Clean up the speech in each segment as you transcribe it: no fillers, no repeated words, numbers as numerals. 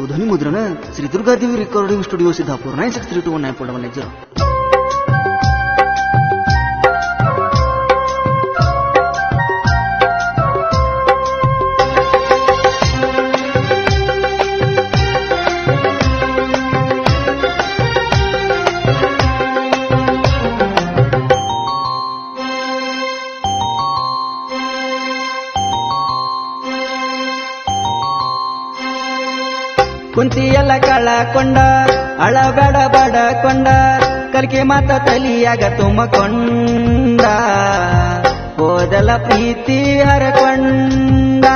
ಮತ್ತು ಧ್ವನಿ ಮುದ್ರಣ ಶ್ರೀ ದುರ್ಗಾದೇವಿ ರೆಕಾರ್ಡಿಂಗ್ ಸ್ಟುಡಿಯೋ ಸಿದ್ದಾಪುರ 9632194180. ಕುಂತಿಯಲ್ಲ ಕಳಕೊಂಡ ಅಳಬೇಡ ಬಡಕೊಂಡ ಕಲಿಕೆ ಮಾತ ತಲಿಯಾಗ ತುಂಬಕೊಂಡ ಹೋದಲ ಪ್ರೀತಿ ಹರಕೊಂಡ.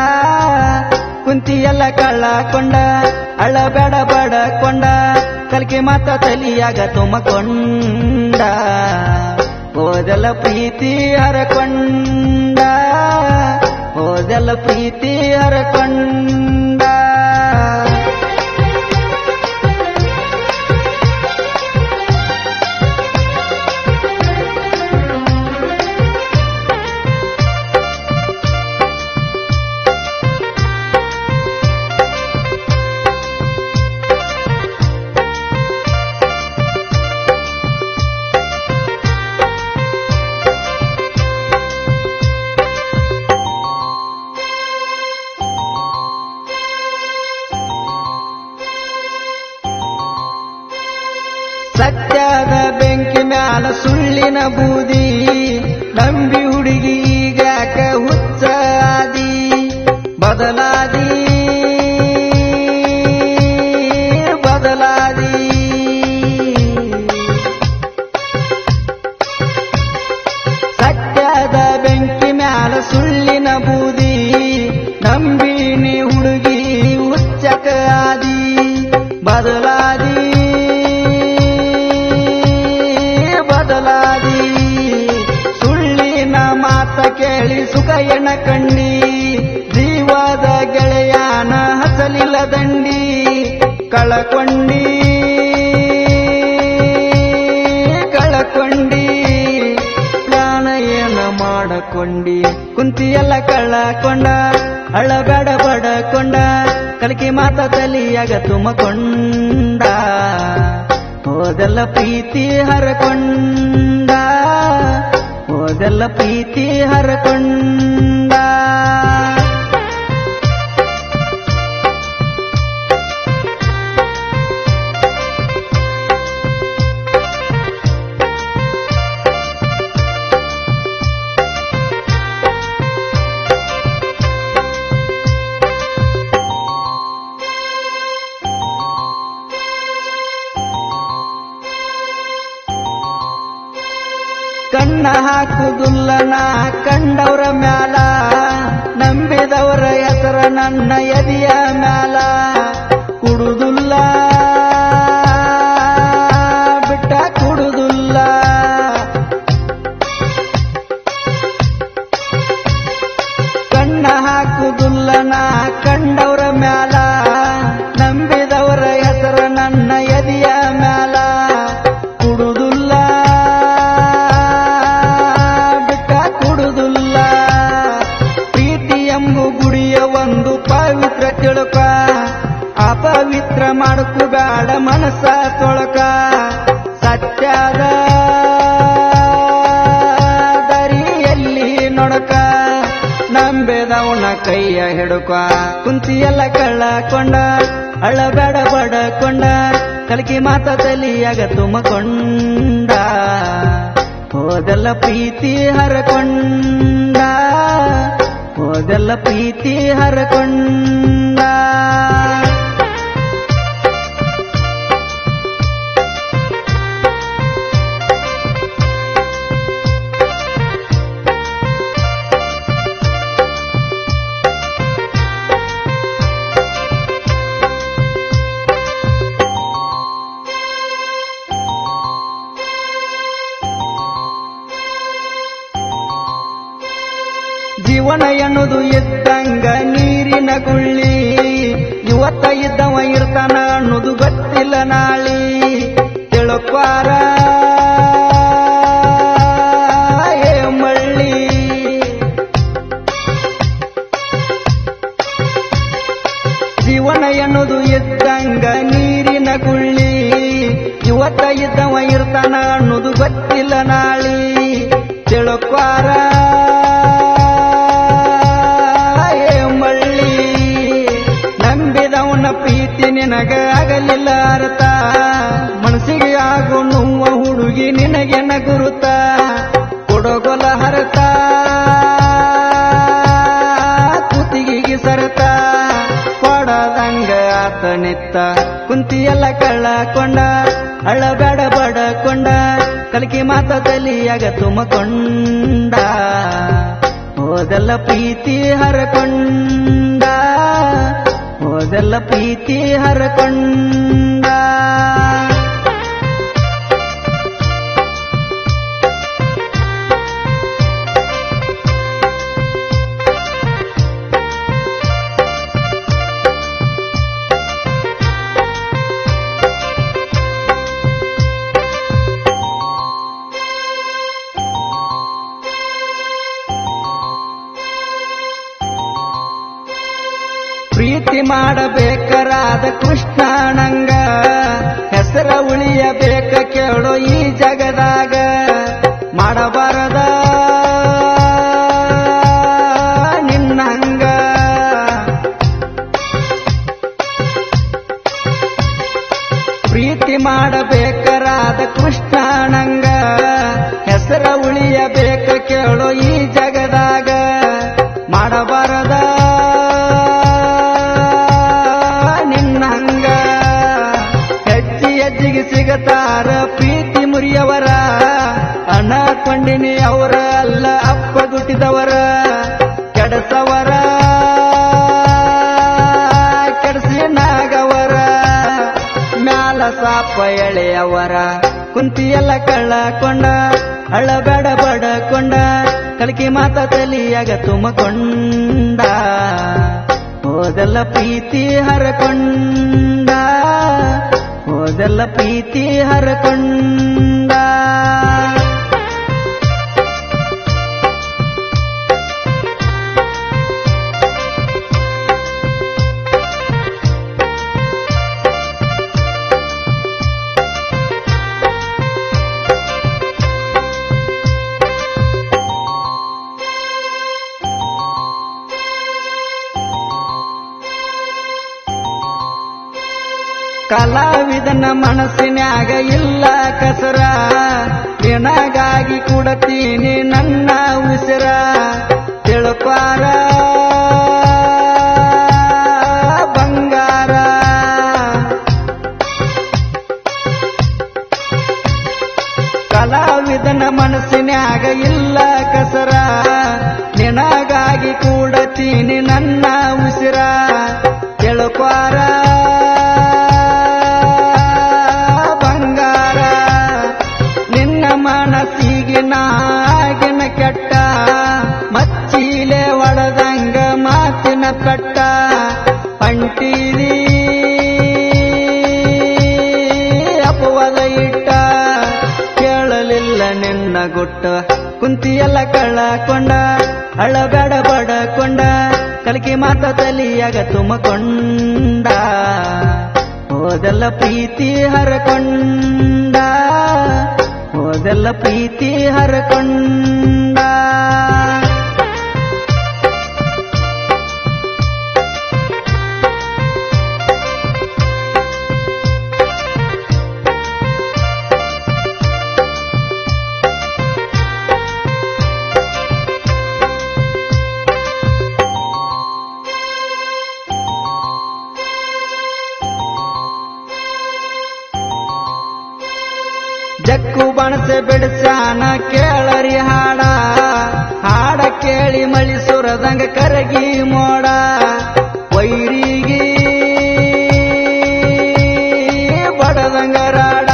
ಕುಂತಿಯಲ್ಲ ಕಳಕೊಂಡ ಅಳಬೇಡ ಬಡಕೊಂಡ ಕಲಿಕೆ ಮಾತ ತಲಿಯಾಗ ತುಂಬಕೊಂಡ ಹೋದಲ ಪ್ರೀತಿ ಹರಕೊಂಡ ಹೋದಲ ಪ್ರೀತಿ ಹರಕೊಂಡ. ಸತ್ಯದ ಬೆಂಕಿ ಮ್ಯಾಲ ಸುಳ್ಳಿನ ಬೂದಿ ನಂಬಿ ಹುಡುಗಿ ಈಗಾಕ ಹುಚ್ಚಾದಿ ಬದಲಾದಿ ಬದಲಾದಿ. ಸತ್ಯದ ಬೆಂಕಿ ಮ್ಯಾಲ ಸುಳ್ಳಿನ ಬೂದಿ ನಂಬಿನಿ ಹುಡುಗಿ ಹುಚ್ಚಕ ಆದಿ ಬದಲಾದಿ ಬದಲಾದಿ. ಸುಳ್ಳಿನ ಮಾತ ಕೇಳಿ ಸುಖ ಎಣ ಕಂಡಿ ಜೀವದ ಗೆಳೆಯಾನ ಹಸಲಿಲ್ಲ ದಂಡಿ ಕಳಕೊಂಡಿ ಕಳಕೊಂಡಿ ಪ್ರಾಣ ಏನ ಮಾಡಕೊಂಡಿ. ಕುಂತಿಯಲ್ಲ ಕಳಕೊಂಡ ಅಳಬೇಡ ಬಡಕೊಂಡ ಕಲಿಕೆ ಮಾತ ತಲಿಯಾಗ ತುಂಬಕೊಂಡ ಹೋದೆಲ್ಲ ಪ್ರೀತಿ ಹರಕೊಂಡ ಹೋದೆಲ್ಲ ಪ್ರೀತಿ ಹರಕೊಂಡ. ಕಣ್ಣ ಹಾಕುದುಲ್ಲನ ಕಂಡವರ ಮ್ಯಾಲ ನಂಬಿದವರ ಹೆಸರ ನನ್ನ ಎದೆಯ ಮ್ಯಾಲ ಕುಡುದುಲ್ಲ ಬಿಟ್ಟ ಕುಡುದುಲ್ಲ. ಕಣ್ಣ ಹಾಕುದುಲ್ಲನ ಕಂಡವರ ಮ್ಯಾಲ ನಂಬಿದವರ ಹೆಸರ ನನ್ನ ಎದೆಯ ಮ್ಯಾಲ ಕುಡುದುಲ್ಲ ಪವಿತ್ರ ತಿಳುಕ ಅಪವಿತ್ರ ಮಾಡಕು ಬೇಡ ಮನಸ್ಸ ತೊಳಕ. ಸತ್ಯದ ದರಿಯಲ್ಲಿ ನೊಡಕ ನಂಬೆದವನ ಕೈಯ ಹಿಡುಕ. ಕುಂತಿಯಲ್ಲ ಕಳ್ಳಕೊಂಡ ಅಳಬೇಡ ಬಡಕೊಂಡ ಕಲಿಕೆ ಮಾತ ತಲಿಯಾಗ ತುಂಬಕೊಂಡ ಹೋದೆಲ್ಲ ಪ್ರೀತಿ ಹರಕೊಂಡ ಹೋದೆಲ್ಲ ಪ್ರೀತಿ ಹರಕೊಂಡ. ಜೀವನ ಎನ್ನುವುದು ಇದ್ದಂಗ ನೀರಿನ ಗುಳ್ಳಿ ಇವತ್ತ ಇದ್ದವ ಇರ್ತಾನ ಅನ್ನೋದು ಗೊತ್ತಿಲ್ಲ ನಾಳಿ ತಿಳುಕ್ವಾರ ಮಳ್ಳಿ. ಜೀವನ ಎನ್ನುವುದು ಇದ್ದಂಗ ತಿಳುಕ್ವಾರ ಏ ಮಳ್ಳಿ ನಂಬಿದವನ ಪ್ರೀತಿ ನಿನಗ ಆಗಲಿಲ್ಲ ಅರ್ಥ ಮನಸ್ಸಿಗೆ ಆಗು ನೋವ ಹುಡುಗಿ ನಿನಗೆ ಗುರುತ ಕೊಡಗೊಲ ಹರತ ಕುತ್ತಿಗೆ ಸರತ ಕೊಡದಂಗ ಆತ ನಿತ್ತ ಕುಂತಿಯಲ್ಲ ಕಳ್ಳಕೊಂಡ ಅಳಬೇಡ ಬಡಕೊಂಡ ಕಲಿಕೆ ಮಾತ ತಲಿಯಾಗ ತುಮಕೊಂಡ ಹೋದೆಲ್ಲ ಪ್ರೀತಿ ಹರಕೊಂಡ ಹೋದೆಲ್ಲ ಪ್ರೀತಿ ಹರಕೊಂಡ ಪ್ರೀತಿ ಮಾಡಬೇಕರಾದ ಕೃಷ್ಣನಂಗ ಹೆಸರ ಉಳಿಯಬೇಕ ಕೇಳೋ ಈ ಜಗದಾಗ ಮಾಡಬಾರದ ನಿನ್ನಂಗ ಪ್ರೀತಿ ಮಾಡಬೇಕರಾದ ಕೃಷ್ಣನಂಗ ಹೆಸರ ಉಳಿಯಬೇಕ ಕೇಳೋ ಈ ಜಗದಾಗ ಮಾಡಬಾರದ ಸಿಗತಾರ ಪ್ರೀತಿ ಮುರಿಯವರ ಅನಕೊಂಡಿನಿ ಅವರ ಅಲ್ಲ ಅಪ್ಪ ಗುಟ್ಟಿದವರ ಕೆಡಸವರ ಕೆಡಸಿ ನಾಗವರ ಮ್ಯಾಲ ಸಾಪ ಎಳೆಯವರ ಕುಂತಿಯಲ್ಲ ಕಳ್ಳಕೊಂಡ ಅಳಬೇಡ ಬಡಕೊಂಡ ಕಲಿಕೆ ಮಾತ ತಲಿಯಾಗ ತುಮಕೊಂಡ ಹೋದೆಲ್ಲ ಪ್ರೀತಿ ಹರಕೊಂಡ ಹೋದೆಲ್ಲ ಪ್ರೀತಿ ಹರಕೊಂಡ ಕಲಾವಿದನ ಮನಸ್ಸಿನ್ಯಾಗ ಇಲ್ಲ ಕಸರ ನಿನಗಾಗಿ ಕೊಡತೀನಿ ನನ್ನ ಉಸಿರ ತಿಳುಕ್ವಾರ ಬಂಗಾರ ಕಲಾವಿದನ ಮನಸ್ಸಿನ್ಯಾಗ ಇಲ್ಲ ಕಸರ ನಿನಗಾಗಿ ಕೊಡತೀನಿ ನನ್ನ ಉಸಿರ ತಿಳುಕ್ವಾರ ಮನಸ್ಸಿಗೆ ನಾಗಿನ ಕೆಟ್ಟ ಮಚ್ಚಿಲೆ ಒಳದಂಗ ಮಾತಿನ ಪೆಟ್ಟ ಪಂಟಿರಿ ಅಪವಾದ ಇಟ್ಟ ಕೇಳಲಿಲ್ಲ ನಿನ್ನ ಗುಟ್ಟ ಕುಂತಿಯಲ್ಲ ಕಳ್ಳಕೊಂಡ ಅಳಬೇಡ ಬಡಕೊಂಡ ಕಲಿಕೆ ಮಾತ ತಲಿಯಾಗ ತುಮಕೊಂಡ ಹೋದೆಲ್ಲ ಪ್ರೀತಿ ಹರಕೊಂಡ ಹೋದೆಲ್ಲ ಪ್ರೀತಿ ಹರಕೊಂಡ ಜಕ್ಕು ಬಣಸೆ ಬಿಡಿಸಾನ ಕೇಳರಿ ಹಾಡ ಹಾಡ ಕೇಳಿ ಮಳಿ ಸುರದಂಗ ಕರಗಿ ಮೋಡ ವೈರಿಗೆ ಬಡದಂಗ ರಾಡ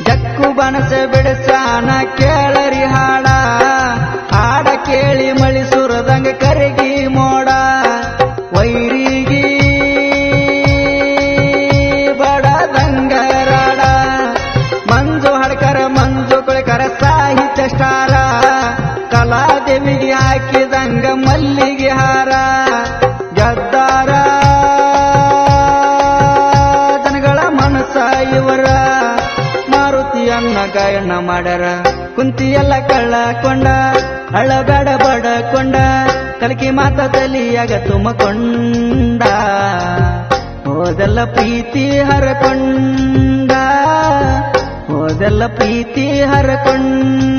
ಜಕ್ಕು ಬಣಸೆ ಬಿಡಿಸಾನ ಕೇಳರಿ ಹಾಡ ಹಾಡ ಕೇಳಿ ಮಳಿ ಸುರದಂಗ ಕರಗಿ ಮೋಡ ವೈರಿಗೆ ಮಂಜು ಕುಳಕರ ಸಾಹಿತ್ಯ ಸ್ಟಾರ ಕಲಾದೇವಿಗೆ ಕಾಯಣ್ಣ ಮಾಡ್ಯಾರ ಕುಂತಿ ಎಲ್ಲ ಕಳ್ಳಕೊಂಡ ಅಳಬೇಡ ಬಡಕೊಂಡ ಕಲಕಿ ಮಾತ ತಲಿಯಾಗ ತುಂಬಕೊಂಡ ಹೋದೆಲ್ಲ ಪ್ರೀತಿ ಹರಕೊಂಡ ಹೋದೆಲ್ಲ ಪ್ರೀತಿ ಹರಕೊಂಡ